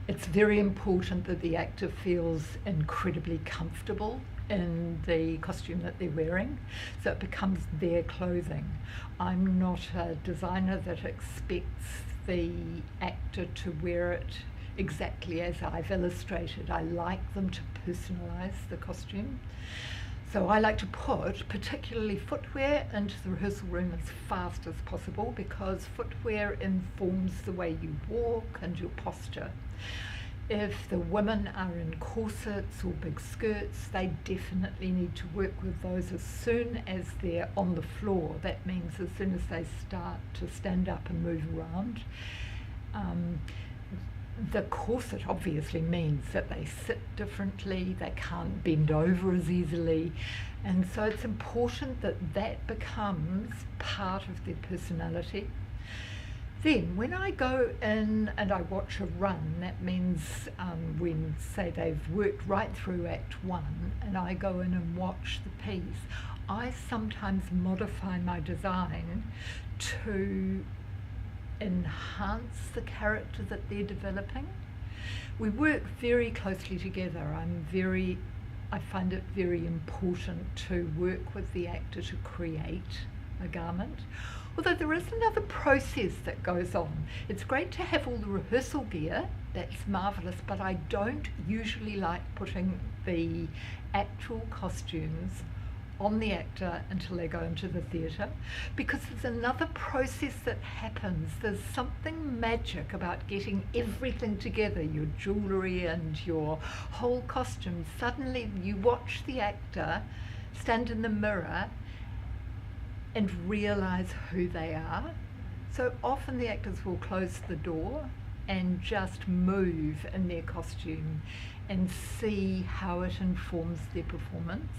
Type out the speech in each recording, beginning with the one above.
It's very important that the actor feels incredibly comfortable in the costume that they're wearing, so it becomes their clothing. I'm not a designer that expects the actor to wear it exactly as I've illustrated. I like them to personalise the costume. So I like to put particularly footwear into the rehearsal room as fast as possible, because footwear informs the way you walk and your posture. If the women are in corsets or big skirts, they definitely need to work with those as soon as they're on the floor. That means as soon as they start to stand up and move around. The corset obviously means that they sit differently, they can't bend over as easily, and so it's important that that becomes part of their personality. Then when I go in and I watch a run, that means when, say, they've worked right through Act 1 and I go in and watch the piece, I sometimes modify my design to enhance the character that they're developing. We work very closely together. I find it very important to work with the actor to create a garment. Although there is another process that goes on. It's great to have all the rehearsal gear, that's marvellous, but I don't usually like putting the actual costumes on the actor until they go into the theatre, because there's another process that happens. There's something magic about getting everything together, your jewellery and your whole costume. Suddenly you watch the actor stand in the mirror and realise who they are. So often the actors will close the door and just move in their costume and see how it informs their performance.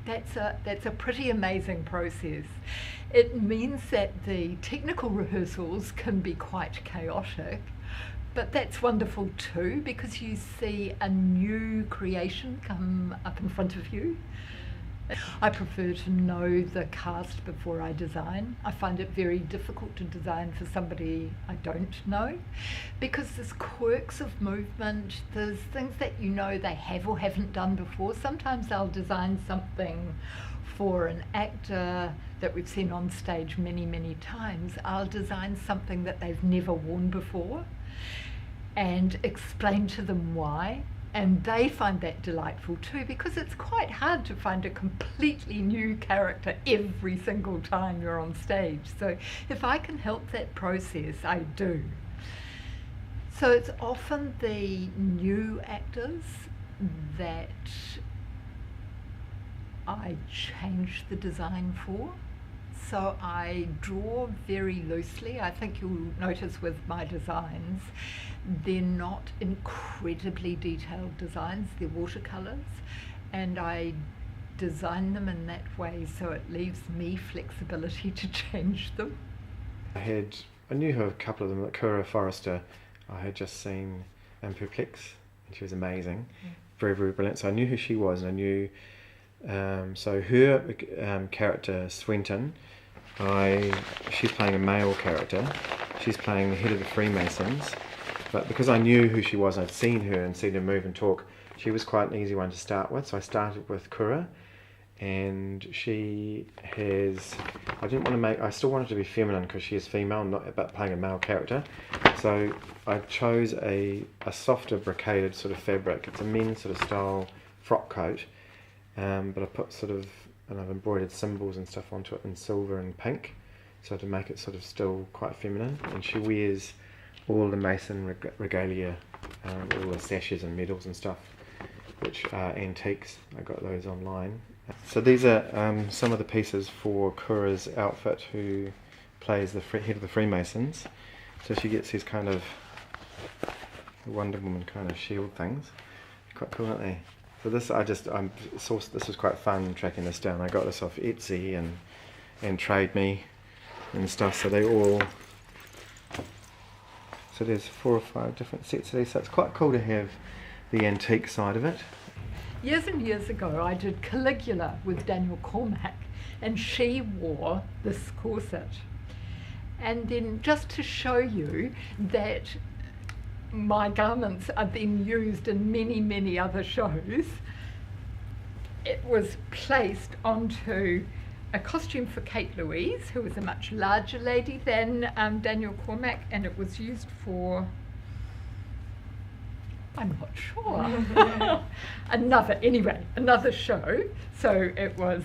That's a pretty amazing process. It means that the technical rehearsals can be quite chaotic, but that's wonderful too, because you see a new creation come up in front of you. I prefer to know the cast before I design. I find it very difficult to design for somebody I don't know, because there's quirks of movement, there's things that you know they have or haven't done before. Sometimes I'll design something for an actor that we've seen on stage many, many times. I'll design something that they've never worn before and explain to them why. And they find that delightful too, because it's quite hard to find a completely new character every single time you're on stage. So if I can help that process, I do. So it's often the new actors that I change the design for. So I draw very loosely. I think you'll notice with my designs, they're not incredibly detailed designs, they're watercolours, and I design them in that way so it leaves me flexibility to change them. I knew her, a couple of them, like Kura Forrester, I had just seen in Perplex, and she was amazing, very, very brilliant. So I knew who she was, and I knew, so her character, Swinton, she's playing a male character, she's playing the head of the Freemasons, but because I knew who she was, I'd seen her and seen her move and talk, she was quite an easy one to start with. So I started with Kura, and she has, I still wanted to be feminine because she is female, not about playing a male character. So I chose a softer brocaded sort of fabric. It's a men's sort of style frock coat, but I put and I've embroidered symbols and stuff onto it in silver and pink, so to make it sort of still quite feminine. And she wears all the Mason regalia, all the sashes and medals and stuff, which are antiques. I got those online. So these are some of the pieces for Kura's outfit, who plays the head of the Freemasons. So she gets these kind of Wonder Woman kind of shield things. Quite cool, aren't they? So this this was quite fun tracking this down. I got this off Etsy and Trade Me and stuff. So there's 4 or 5 different sets of these. So it's quite cool to have the antique side of it. Years and years ago, I did Caligula with Daniel Cormack, and she wore this corset. And then just to show you that my garments are then used in many, many other shows, it was placed onto a costume for Kate Louise, who was a much larger lady than Daniel Cormack, and it was used for, I'm not sure, another show. So it was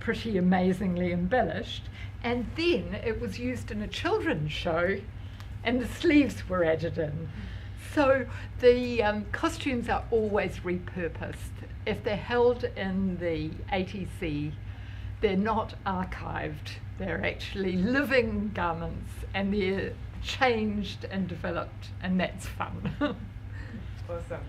pretty amazingly embellished. And then it was used in a children's show, and the sleeves were added in. So the costumes are always repurposed. If they're held in the ATC, they're not archived. They're actually living garments, and they're changed and developed, and that's fun. Awesome.